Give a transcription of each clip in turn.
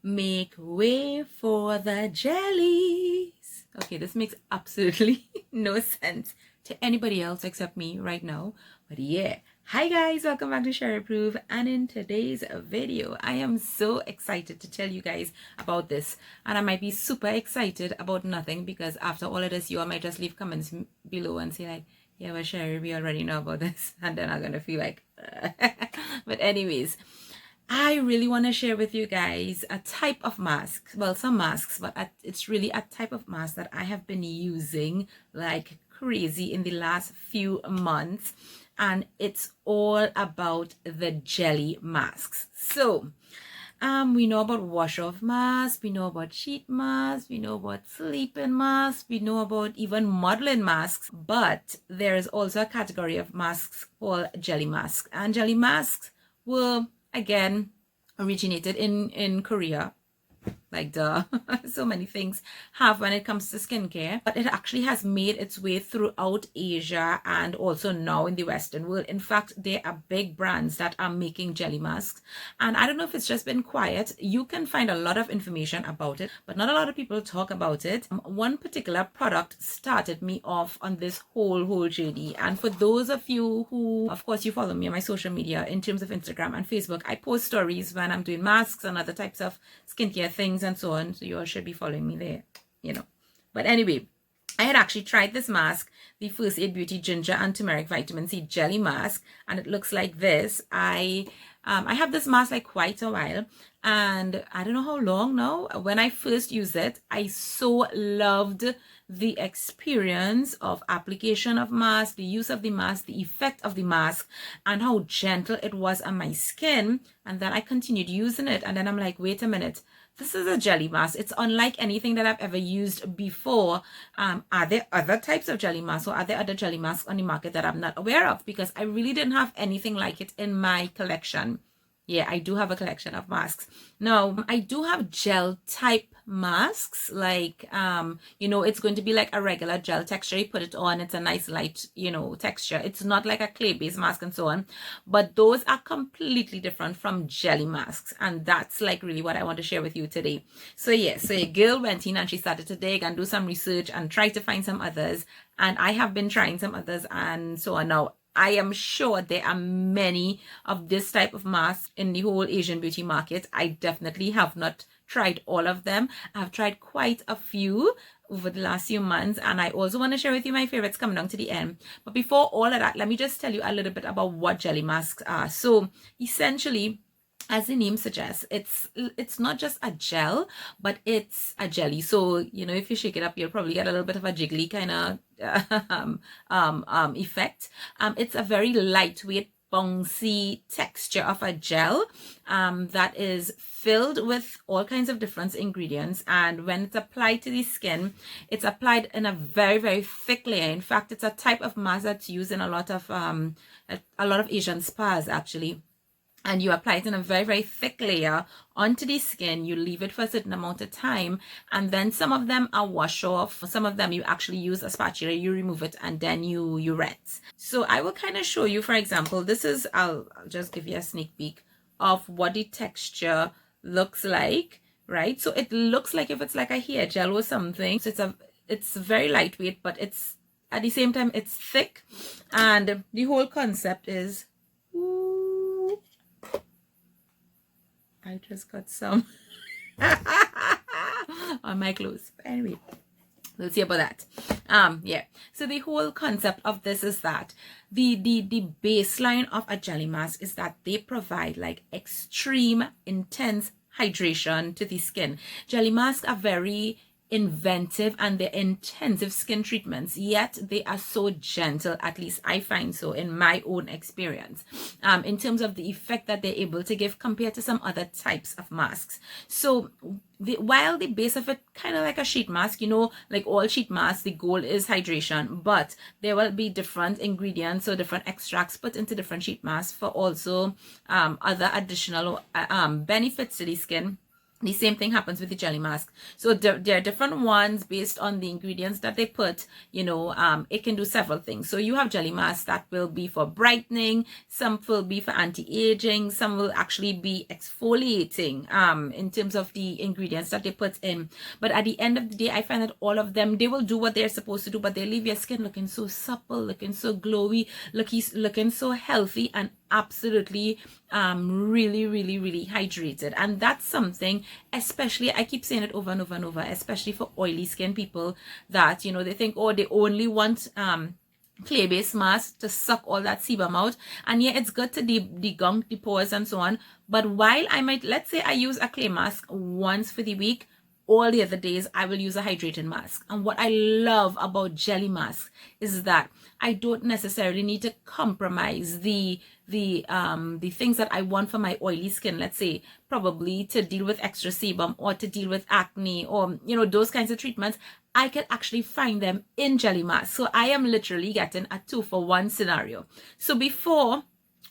Make way for the jellies. Okay, this makes absolutely no sense to anybody else except me right now. But yeah, hi guys, welcome back to Sheri Proof. And in today's video, I am so excited to tell you guys about this. And I might be super excited about nothing because after all of this, you all might just leave comments below and say like, yeah, well, Sheri, we already know about this. And then I'm gonna feel like, but anyways, I really want to share with you guys a type of mask, well, some masks, but it's really a type of mask that I have been using like crazy in the last few months, and it's all about the jelly masks. So we know about wash off masks, we know about sheet masks, we know about sleeping masks, we know about even modeling masks, but there is also a category of masks called jelly masks. And jelly masks were again originated in Korea, like duh. So many things have when it comes to skincare, but it actually has made its way throughout Asia and also now in the Western world. In fact, there are big brands that are making jelly masks, and I don't know if it's just been quiet. You can find a lot of information about it, but not a lot of people talk about it. One particular product started me off on this whole journey, and for those of you who, of course, you follow me on my social media in terms of Instagram and Facebook, I post stories when I'm doing masks and other types of skincare things and so on, so you all should be following me there, you know. But anyway, I had actually tried this mask, the First Aid Beauty Ginger and Turmeric Vitamin C Jelly Mask, and it looks like this. I have this mask like quite a while, and I don't know how long now. When I first used it, I so loved the experience of application of mask, the use of the mask, the effect of the mask, and how gentle it was on my skin. And then I continued using it, and then I'm like, wait a minute, this is a jelly mask. It's unlike anything that I've ever used before. Are there other types of jelly masks, or are there other jelly masks on the market that I'm not aware of? Because I really didn't have anything like it in my collection. Yeah, I do have a collection of masks. Now, I do have gel type masks, like, you know, it's going to be like a regular gel texture. You put it on, it's a nice light, you know, texture. It's not like a clay-based mask and so on, but those are completely different from jelly masks. And that's like really what I want to share with you today. So yeah, so a girl went in and she started to dig and do some research and try to find some others. And I have been trying some others and so on. Now, I am sure there are many of this type of mask in the whole Asian beauty market. I definitely have not tried all of them. I've tried quite a few over the last few months, and I also want to share with you my favorites coming down to the end. But before all of that, let me just tell you a little bit about what jelly masks are. So essentially, as the name suggests, it's not just a gel, but it's a jelly. So, you know, if you shake it up, you'll probably get a little bit of a jiggly kind of effect. It's a very lightweight, bouncy texture of a gel that is filled with all kinds of different ingredients, and when it's applied to the skin, it's applied in a very thick layer. In fact, it's a type of mask that's used in a lot of Asian spas actually. And you apply it in a very thick layer onto the skin. You leave it for a certain amount of time, and then some of them are wash off. Some of them you actually use a spatula, you remove it, and then you rinse. So I will kind of show you, for example, this is, I'll just give you a sneak peek of what the texture looks like, right? So it looks like if it's like a hair gel or something. So it's very lightweight, but it's at the same time it's thick, and the whole concept is, I just got some on my clothes. But anyway, we'll see about that. Yeah. So the whole concept of this is that the baseline of a jelly mask is that they provide like extreme intense hydration to the skin. Jelly masks are very inventive and they're intensive skin treatments, yet they are so gentle, at least I find so in my own experience, in terms of the effect that they're able to give compared to some other types of masks. So while the base of it kind of like a sheet mask, you know, like all sheet masks, the goal is hydration, but there will be different ingredients or different extracts put into different sheet masks for also other additional benefits to the skin. The same thing happens with the jelly mask. So there are different ones based on the ingredients that they put. You know, it can do several things. So you have jelly masks that will be for brightening, some will be for anti-aging, some will actually be exfoliating in terms of the ingredients that they put in. But at the end of the day, I find that all of them, they will do what they're supposed to do, but they leave your skin looking so supple, looking so glowy, looking so healthy, and absolutely really hydrated. And that's something, especially, I keep saying it over and over and over, especially for oily skin people, that, you know, they think, oh, they only want clay-based mask to suck all that sebum out. And yeah, it's good to degunk the pores and so on, but while I might, let's say I use a clay mask once for the week, all the other days I will use a hydrating mask. And what I love about jelly masks is that I don't necessarily need to compromise the things that I want for my oily skin, let's say, probably to deal with extra sebum or to deal with acne or, you know, those kinds of treatments. I can actually find them in jelly masks. So I am literally getting a 2-for-1 scenario. So before,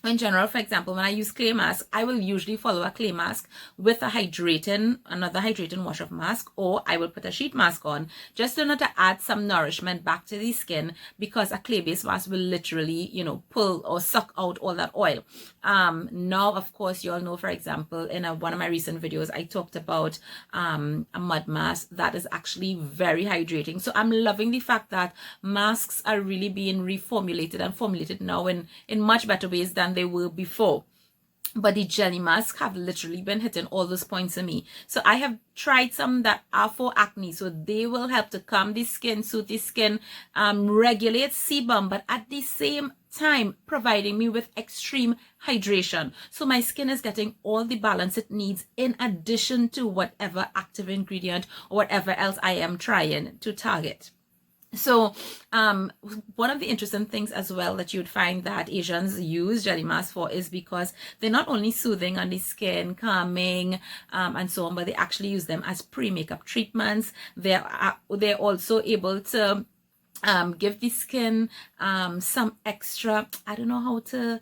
in general, for example, when I use clay mask, I will usually follow a clay mask with another hydrating wash of mask, or I will put a sheet mask on just in order to add some nourishment back to the skin, because a clay-based mask will literally, you know, pull or suck out all that oil. Now, of course, you all know, for example, in one of my recent videos, I talked about a mud mask that is actually very hydrating. So I'm loving the fact that masks are really being reformulated and formulated now in much better ways than they were before. But the jelly masks have literally been hitting all those points for me. So I have tried some that are for acne, so they will help to calm the skin, soothe the skin, regulate sebum, but at the same time providing me with extreme hydration. So my skin is getting all the balance it needs, in addition to whatever active ingredient or whatever else I am trying to target. So one of the interesting things as well that you'd find that Asians use jelly masks for is because they're not only soothing on the skin, calming, and so on, but they actually use them as pre-makeup treatments. They're also able to give the skin some extra, I don't know how to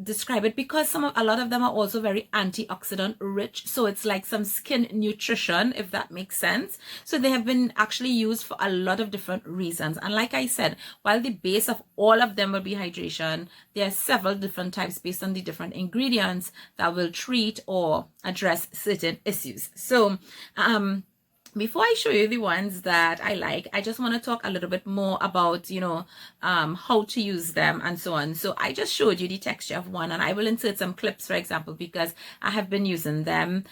describe it, because a lot of them are also very antioxidant rich, so it's like some skin nutrition, if that makes sense. So they have been actually used for a lot of different reasons, and like I said, while the base of all of them will be hydration, there are several different types based on the different ingredients that will treat or address certain issues. So before I show you the ones that I like, I just want to talk a little bit more about, you know, how to use them and so on. So I just showed you the texture of one, and I will insert some clips, for example, because I have been using them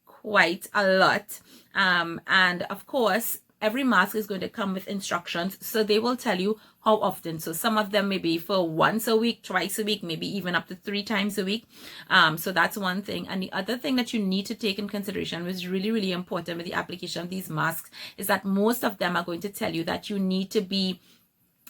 quite a lot. And of course, every mask is going to come with instructions, so they will tell you how often. So some of them may be for once a week, twice a week, maybe even up to 3 times a week. So that's one thing. And the other thing that you need to take in consideration, which is really important with the application of these masks, is that most of them are going to tell you that you need to be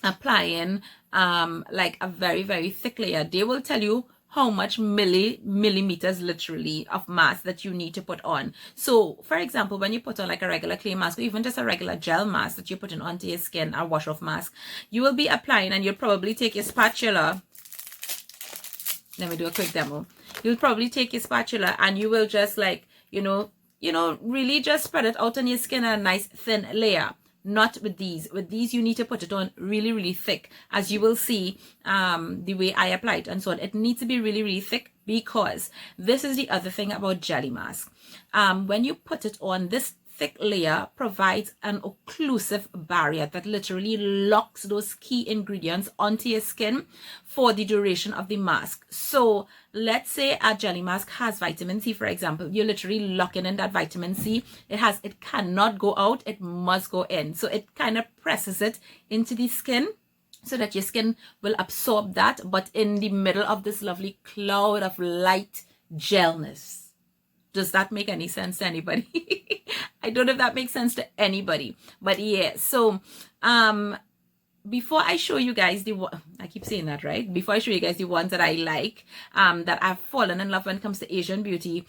applying like a very thick layer. They will tell you how much millimeters literally of mask that you need to put on. So for example, when you put on like a regular clay mask, or even just a regular gel mask that you're putting onto your skin, a wash off mask, you will be applying, and you'll probably take your spatula. Let me do a quick demo. You'll probably take your spatula and you will just like, you know, really just spread it out on your skin, a nice thin layer. Not with these. With these, you need to put it on really thick, as you will see the way I apply it and so on. It needs to be really thick, because this is the other thing about jelly mask. When you put it on, this thick layer provides an occlusive barrier that literally locks those key ingredients onto your skin for the duration of the mask. So let's say a jelly mask has vitamin C, for example. You're literally locking in that vitamin C. It cannot go out, it must go in. So it kind of presses it into the skin so that your skin will absorb that, but in the middle of this lovely cloud of light gelness. Does that make any sense to anybody? I don't know if that makes sense to anybody, but yeah. So before I show you guys I keep saying that, right? Before I show you guys the ones that I like, that I've fallen in love when it comes to Asian beauty,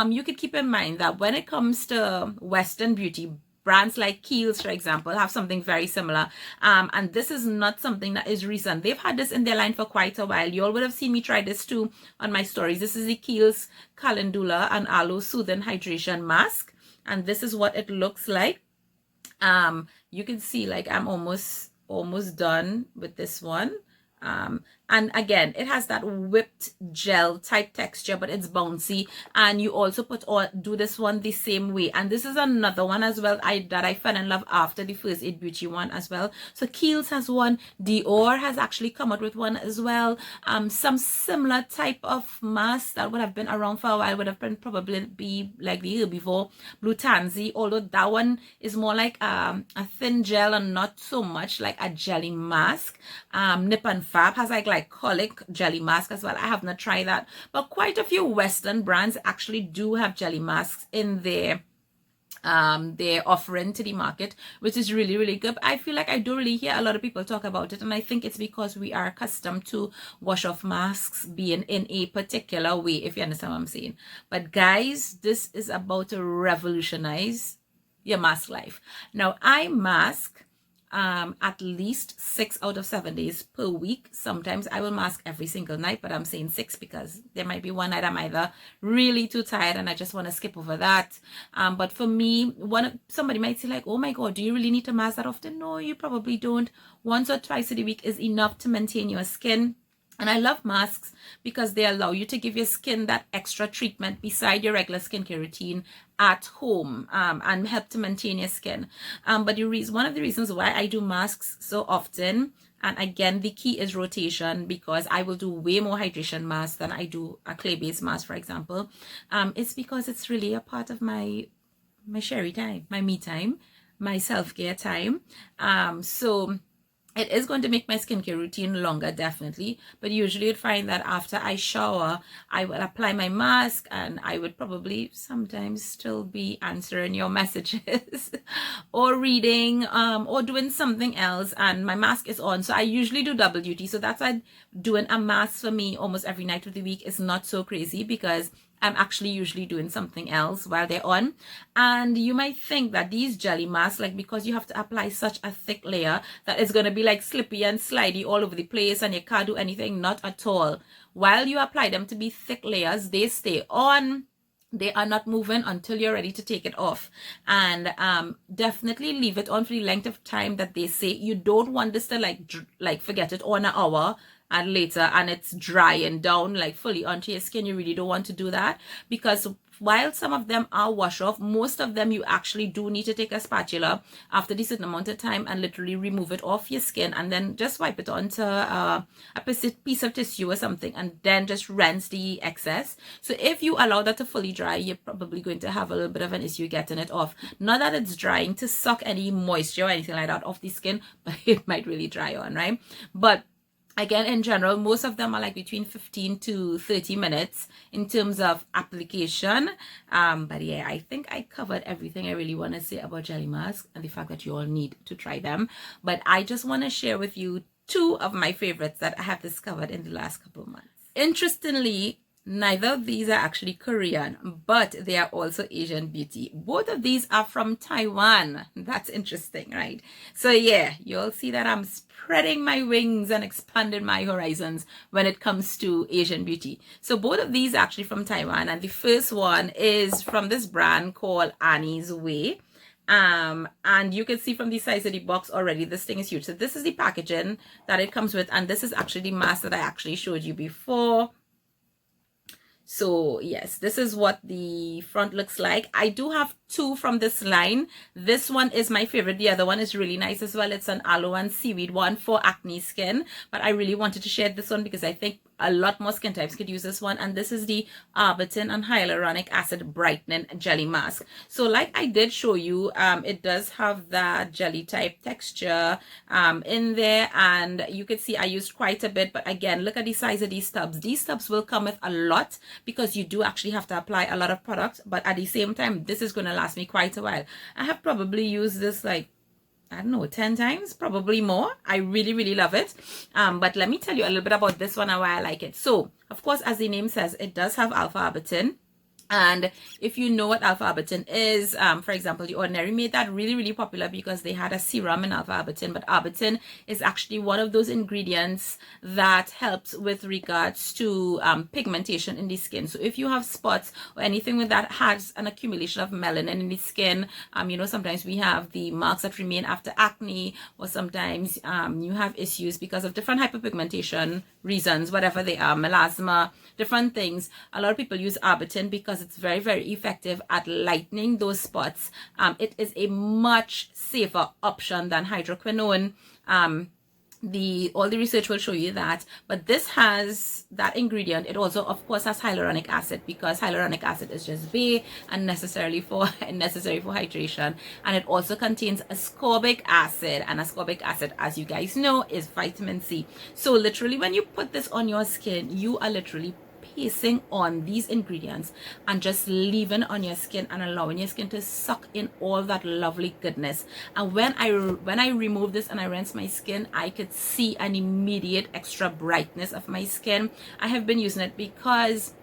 you could keep in mind that when it comes to Western beauty, brands like Kiehl's, for example, have something very similar. And this is not something that is recent. They've had this in their line for quite a while. You all would have seen me try this too on my stories. This is the Kiehl's Calendula and Aloe Soothing Hydration Mask. And this is what it looks like. You can see like I'm almost done with this one. And again, it has that whipped gel type texture, but it's bouncy. And you also do this one the same way. And this is another one as well that I fell in love after the first It Beauty one as well. So Kiehl's has one. Dior has actually come out with one as well. Some similar type of mask that would have been around for a while would have been probably be like the year before, Blue Tansy, although that one is more like a thin gel and not so much like a jelly mask. Nip and Fab has like colic jelly mask as well. I have not tried that, but quite a few Western brands actually do have jelly masks in their offering to the market, which is really, really good. I feel like I don't really hear a lot of people talk about it, and I think it's because we are accustomed to wash off masks being in a particular way, if you understand what I'm saying. But guys, this is about to revolutionize your mask life. Now, I mask at least 6 out of 7 days per week. Sometimes I will mask every single night, but I'm saying 6 because there might be one night I'm either really too tired and I just want to skip over that. But for me, somebody might say like, oh my God, do you really need to mask that often? No, you probably don't. Once or twice a week is enough to maintain your skin. And I love masks because they allow you to give your skin that extra treatment beside your regular skincare routine at home, and help to maintain your skin. But one of the reasons why I do masks so often, and again, the key is rotation, because I will do way more hydration masks than I do a clay-based mask, for example. It's because it's really a part of my Sheri time, my me time, my self-care time. So it is going to make my skincare routine longer, definitely. But usually you'd find that after I shower, I will apply my mask, and I would probably sometimes still be answering your messages or reading or doing something else, and my mask is on. So I usually do double duty. So that's why doing a mask for me almost every night of the week is not so crazy, because I'm actually usually doing something else while they're on. And you might think that these jelly masks, like, because you have to apply such a thick layer, that it's going to be like slippy and slidey all over the place and you can't do anything. Not at all. While you apply them to be thick layers, they stay on. They are not moving until you're ready to take it off. And definitely leave it on for the length of time that they say. You don't want this to like forget it on an hour and later and it's drying down like fully onto your skin. You really don't want to do that, because while some of them are wash off, most of them you actually do need to take a spatula after this certain amount of time and literally remove it off your skin, and then just wipe it onto a piece of tissue or something, and then just rinse the excess. So if you allow that to fully dry, you're probably going to have a little bit of an issue getting it off. Not that it's drying to suck any moisture or anything like that off the skin, but it might really dry on, right? But again, in general, most of them are like between 15 to 30 minutes in terms of application. But yeah, I think I covered everything I really want to say about jelly masks and the fact that you all need to try them. But I just want to share with you 2 of my favorites that I have discovered in the last couple of months. Interestingly, neither of these are actually Korean, but they are also Asian beauty. Both of these are from Taiwan. That's interesting, right? So yeah, you'll see that I'm spreading my wings and expanding my horizons when it comes to Asian beauty. So both of these are actually from Taiwan, and the first one is from this brand called Annie's Way. And you can see from the size of the box already, this thing is huge. So this is the packaging that it comes with, and this is actually the mask that I actually showed you before. So yes, this is what the front looks like. I do have 2 from this line. This one is my favorite. The other one is really nice as well. It's an aloe and seaweed one for acne skin, but I really wanted to share this one because I think a lot more skin types could use this one. And this is the Arbutin and Hyaluronic Acid Brightening Jelly Mask. So like I did show you, it does have that jelly type texture in there, and you can see I used quite a bit. But again, look at the size of these tubs. These tubs will come with a lot because you do actually have to apply a lot of product, but at the same time, this is going to last me quite a while. I have probably used this like, I don't know, 10 times, probably more. I really, really love it. But let me tell you a little bit about this one and why I like it. So, of course, as the name says, it does have alpha arbutin. And if you know what alpha arbutin is, for example, The Ordinary made that really, really popular because they had a serum in alpha arbutin. But arbutin is actually one of those ingredients that helps with regards to pigmentation in the skin. So if you have spots or anything with that has an accumulation of melanin in the skin, you know, sometimes we have the marks that remain after acne, or sometimes you have issues because of different hyperpigmentation reasons, whatever they are, melasma, different things. A lot of people use arbutin because it's very, very effective at lightening those spots. It is a much safer option than hydroquinone. All the research will show you that, but this has that ingredient. It also, of course, has hyaluronic acid, because hyaluronic acid is just bay and necessary for hydration. And it also contains ascorbic acid, and ascorbic acid, as you guys know, is vitamin C. So literally, when you put this on your skin, you are literally pacing on these ingredients and just leaving on your skin and allowing your skin to suck in all that lovely goodness. And when I remove this and I rinse my skin, I could see an immediate extra brightness of my skin. I have been using it because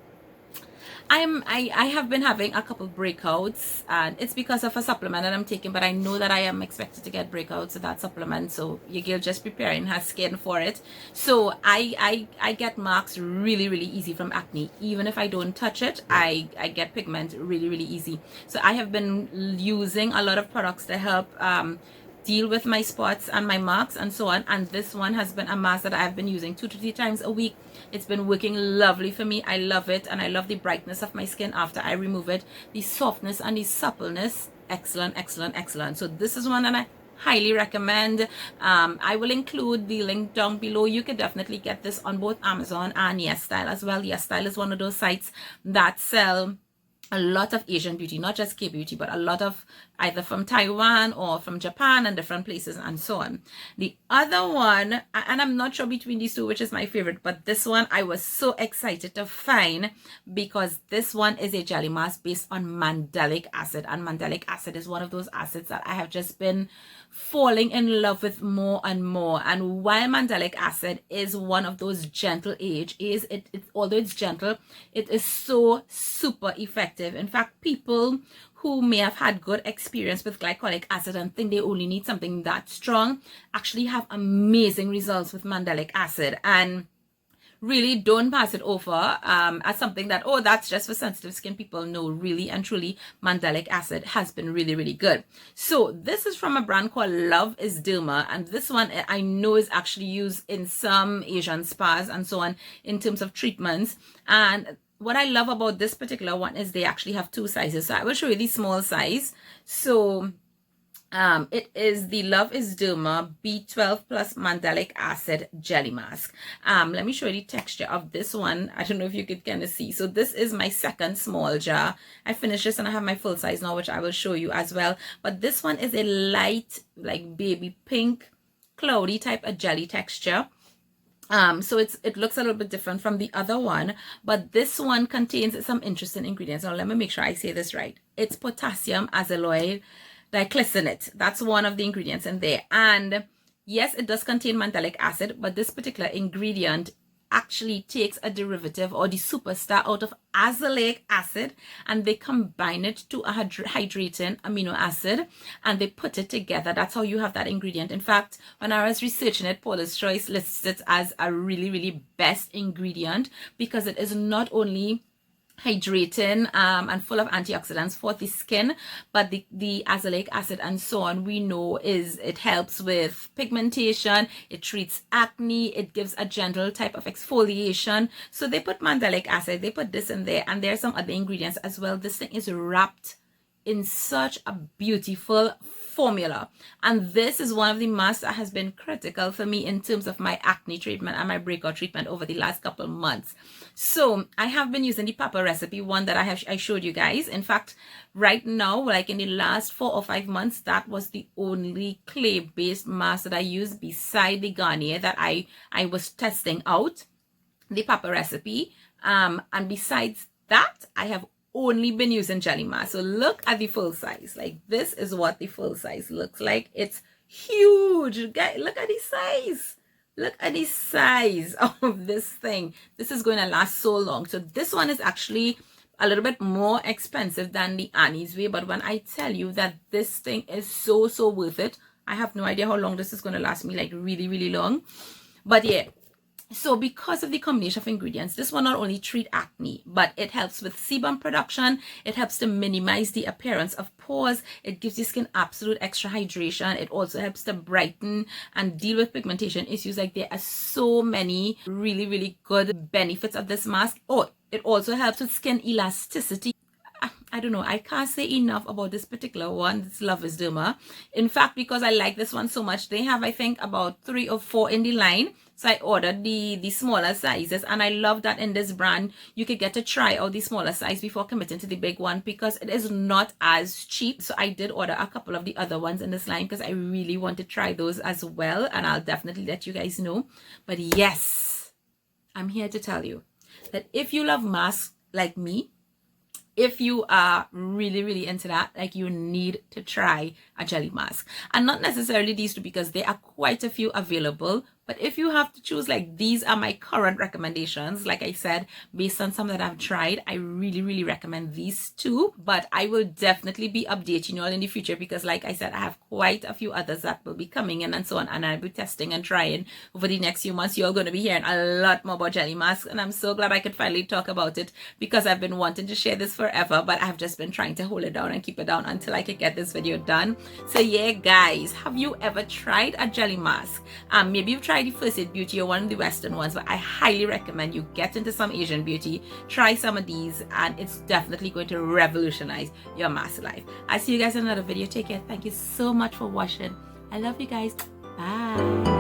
I have been having a couple breakouts, and it's because of a supplement that I'm taking, but I know that I am expected to get breakouts with that supplement, so your girl just preparing her skin for it. So I get marks really, really easy from acne. Even if I don't touch it, I get pigment really, really easy. So I have been using a lot of products to help deal with my spots and my marks and so on, and this one has been a mask that I've been using 2 to 3 times a week. It's been working lovely for me. I love it, and I love the brightness of my skin after I remove it, the softness and the suppleness. Excellent, excellent, excellent. So this is one that I highly recommend. I will include the link down below. You could definitely get this on both Amazon and Yesstyle as well. Yesstyle is one of those sites that sell a lot of Asian beauty, not just Kbeauty, but a lot of either from Taiwan or from Japan and different places and so on. The other one, and I'm not sure between these two which is my favorite, but this one I was so excited to find because this one is a jelly mask based on mandelic acid, and mandelic acid is one of those acids that I have just been falling in love with more and more. And while mandelic acid is one of those gentle AHAs, although it's gentle, it is so super effective. In fact, people who may have had good experience with glycolic acid and think they only need something that strong actually have amazing results with mandelic acid. And really don't pass it over as something that, oh, that's just for sensitive skin people. No, really and truly, mandelic acid has been really, really good. So this is from a brand called LoveIsDerma, and this one I know is actually used in some Asian spas and so on in terms of treatments. And what I love about this particular one is they actually have 2 sizes. So I will show you the small size. So it is the LoveIsDerma B12 plus mandelic acid jelly mask. Let me show you the texture of this one. I don't know if you could kind of see. So this is my second small jar. I finished this and I have my full size now, which I will show you as well. But this one is a light, like baby pink, cloudy type of jelly texture. So it looks a little bit different from the other one, but this one contains some interesting ingredients. Now let me make sure I say this right. It's potassium azelloyl diclysonate. That's one of the ingredients in there. And yes, it does contain mandelic acid, but this particular ingredient actually takes a derivative or the superstar out of azelaic acid, and they combine it to a hydrating amino acid and they put it together. That's how you have that ingredient. In fact, when I was researching it, Paula's Choice lists it as a really, really best ingredient because it is not only hydrating and full of antioxidants for the skin, but the azelaic acid and so on, we know it helps with pigmentation, it treats acne, it gives a gentle type of exfoliation. So they put mandelic acid, they put this in there, and there's some other ingredients as well. This thing is wrapped in such a beautiful formula, and this is one of the masks that has been critical for me in terms of my acne treatment and my breakout treatment over the last couple of months. So I have been using the Papa Recipe one that I showed you guys. In fact, right now, like in the last 4 or 5 months, that was the only clay-based mask that I used beside the Garnier that I was testing out, the Papa Recipe. And besides that, I have only been using jelly mask. So look at the full size. Like, this is what the full size looks like. It's huge. Guys, look at the size. Look at the size of this thing. This is going to last so long. So this one is actually a little bit more expensive than the Annie's Way, but when I tell you that this thing is so worth it, I have no idea how long this is going to last me, like really long. But yeah, so because of the combination of ingredients, this will not only treat acne, but it helps with sebum production. It helps to minimize the appearance of pores. It gives your skin absolute extra hydration. It also helps to brighten and deal with pigmentation issues. Like, there are so many really good benefits of this mask. Oh, it also helps with skin elasticity. I don't know, I can't say enough about this particular one. It's LoveIsDerma. In fact, because I like this one so much, they have, I think, about 3 or 4 in the line. So I ordered the smaller sizes, and I love that in this brand you could get to try out the smaller size before committing to the big one, because it is not as cheap. So I did order a couple of the other ones in this line because I really want to try those as well, and I'll definitely let you guys know. But yes, I'm here to tell you that if you love masks like me, if you are really into that, like, you need to try a jelly mask. And not necessarily these two, because there are quite a few available. But if you have to choose, like, these are my current recommendations. Like I said, based on some that I've tried, I really recommend these two. But I will definitely be updating you all in the future, because like I said, I have quite a few others that will be coming in and so on, and I'll be testing and trying over the next few months. You're going to be hearing a lot more about jelly masks, and I'm so glad I could finally talk about it, because I've been wanting to share this forever, but I've just been trying to hold it down and keep it down until I could get this video done. So yeah, guys, have you ever tried a jelly mask? Maybe you've tried the First Aid Beauty or one of the Western ones, but I highly recommend you get into some Asian beauty, try some of these, and it's definitely going to revolutionize your mask life. I'll see you guys in another video. Take care. Thank you so much for watching. I love you guys. Bye.